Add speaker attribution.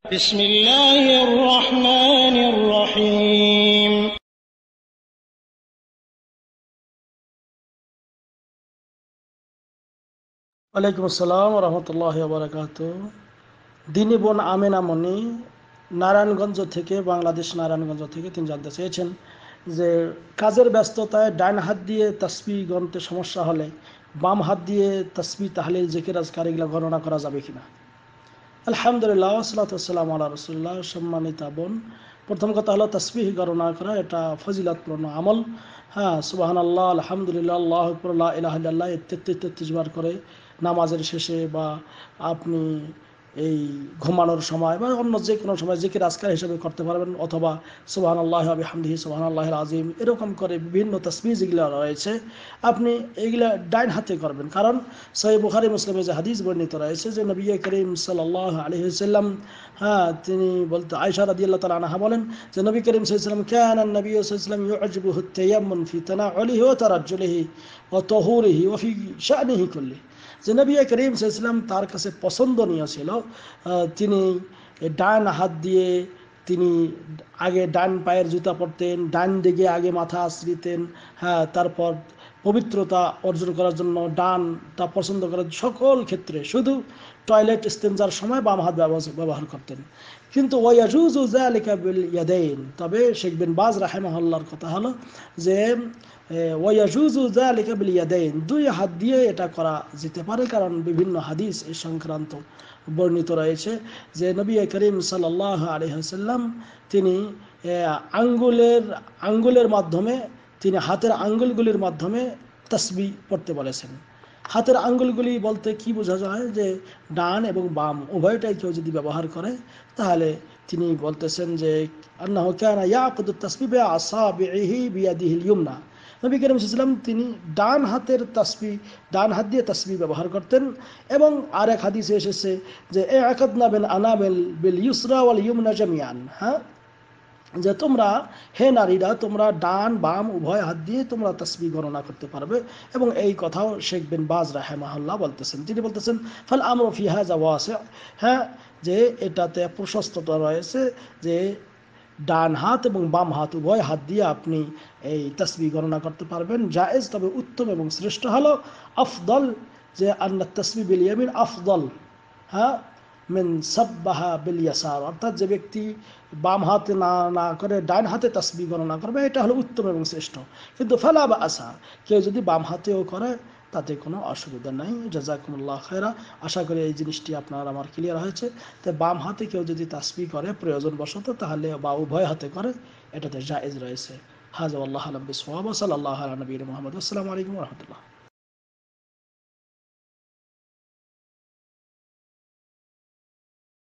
Speaker 1: بسم الله الرحمن الرحيم
Speaker 2: ওয়ালাইকুম আসসালাম রহমতুল্লাহ বারাকাত। দিনী বোন আমেনা মনি নারায়ণগঞ্জ থেকে, বাংলাদেশ নারায়ণগঞ্জ থেকে তিনি জানতে চেয়েছেন যে কাজের ব্যস্ততায় ডান হাত দিয়ে তাসবিহ গণতে সমস্যা হলে বাম হাত দিয়ে তাসবিহ তাহলিল জিকির আজকার এগুলো গণনা করা যাবে কিনা। আলহামদুলিল্লাহ, সাল্লাতু ওয়াসসালামু আলা রাসূলিল্লাহ। সম্মানিতা বোন, প্রথম কথা হলো তাসবিহ গণনা করা এটা ফজিলতপূর্ণ আমল। হ্যাঁ, সুবহানাল্লাহ, আলহামদুলিল্লাহ, আল্লাহু আকবার, লা ইলাহা ইল্লাল্লাহ 33 বার করে নামাজের শেষে বা আপনি এই ঘুমানোর সময় বা অন্য যে কোনো সময় জিকির আজকার হিসেবে করতে পারবেন, অথবা সুবহানাল্লাহি ওয়া বিহামদিহি সুবহানাল্লাহিল আযীম এরকম করে বিভিন্ন তাসবিহ যেগুলো রয়েছে আপনি এইগুলা ডাইন হাতে করবেন। কারণ সহিহ বুখারী মুসলিমে যে হাদিস বর্ণিত রয়েছে যে নবী করিম সাল্লাল্লাহু আলাইহি ওয়াসাল্লাম, তিনি বলতে আয়েশা রাদিয়াল্লাহু তাআলা আনহা বলেন যে নবী করিম সাল্লাল্লাহু আলাইহি ওয়াসাল্লাম কানা নবী সাল্লাল্লাহু আলাইহি ওয়াসাল্লাম ইউজিবুহু আত-তায়াম্মুন ফি তানাউলিহি ওয়া তারাজ্জুলিহি ওয়া তাহুরিহি ওয়া ফি শা'নিহি কুল্লিহি, যে নবী করিম সাল্লাল্লাহু আলাইহি ওয়াসাল্লাম তার কাছে পছন্দনীয় ছিল তিনি ডান হাত দিয়ে তিনি আগে ডান পায়ের জুতা পরতেন, ডান দিকে আগে মাথা আশ্রিতেন। হ্যাঁ, তারপর পবিত্রতা অর্জন করার জন্য ডানটা পছন্দ করার সকল ক্ষেত্রে, শুধু টয়লেট ইস্তেঞ্জার সময় বাম হাত ব্যবহার করতেন। কিন্তু ওয়ায়াজুজু যালিকা বিল ইয়াদাইন, তবে শেখ বিন বাজ রাহিমাহুল্লাহর কথা হলো যে ওয়ায়াজুজু যালিকা বিল ইয়াদাইন, দুই হাত দিয়ে এটা করা যেতে পারে, কারণ বিভিন্ন হাদিস এই সংক্রান্ত বর্ণিত রয়েছে যে নবী করিম সাল্লাল্লাহু আলাইহি ওয়াসাল্লাম তিনি আঙ্গুলের মাধ্যমে, তিনি হাতের আঙ্গুলগুলির মাধ্যমে তাসবিহ পড়তে বলেছেন। হাতের আঙ্গুলগুলি বলতে কি বোঝা যায় যে ডান এবং বাম উভয়টাই কেউ যদি ব্যবহার করে, তাহলে তিনি বলতেছেন যে আন্নাহু কানা ইয়াকুদু তাসবিহ বিআসাবিহি বিয়াদিহিল ইউমনা, নবী করিম সাল্লাল্লাহু আলাইহি ওয়াসাল্লাম তিনি ডান হাতের তাসবিহ, ডান হাত দিয়ে তাসবিহ ব্যবহার করতেন। এবং আরেক হাদিসে এসেছে যে ইয়াকাদনা বিল আনামিল বিল ইউসরা ওয়াল ইউমনা জামিআন, হ্যাঁ, যে তোমরা হে নারীরা তোমরা ডান বাম উভয় হাত দিয়ে তোমরা তাসবিহ গণনা করতে পারবে। এবং এই কথাও শেখ বিন বাজ রাহিমাহুল্লাহ বলতেছেন, তিনি বলতেছেন ফাল আমরু ফি হাযা ওয়াসি', হ্যাঁ, যে এটাতে প্রশস্ততা রয়েছে যে ডান হাত এবং বাম হাত উভয় হাত দিয়ে আপনি এই তাসবিহ গণনা করতে পারবেন, জায়েজ। তবে উত্তম এবং শ্রেষ্ঠ হলো আফদল, যে আন্না তাসবিহ বিল ইয়ামিন আফদল, হ্যাঁ, মিন সাব্বাহা বিল ইয়াসার, অর্থাৎ যে ব্যক্তি বাম হাতে না করে ডান হাতে তাসবিহ গণনা করবে এটা হলো উত্তম এবং শ্রেষ্ঠ। কিন্তু ফালা বা'সা, কেউ যদি বাম হাতেও করে তাতে কোনো অসুবিধা নাই। জাযাকুমুল্লাহ খায়রা, আশা করি এই জিনিসটি আপনার আমার ক্লিয়ার হয়েছে। তো বাম হাতে কেউ যদি তাসবিহ করে প্রয়োজনবশত, তাহলে বা উভয় হাতে করে, এটাতে জায়েজ রয়েছে। হাযা ওয়াল্লাহু আ'লাম বিসওয়াব, সাল্লাল্লাহু আলা নবিয়িনা মুহাম্মদ। আসসালামু আলাইকুম ওয়া রাহমাতুল্লাহ।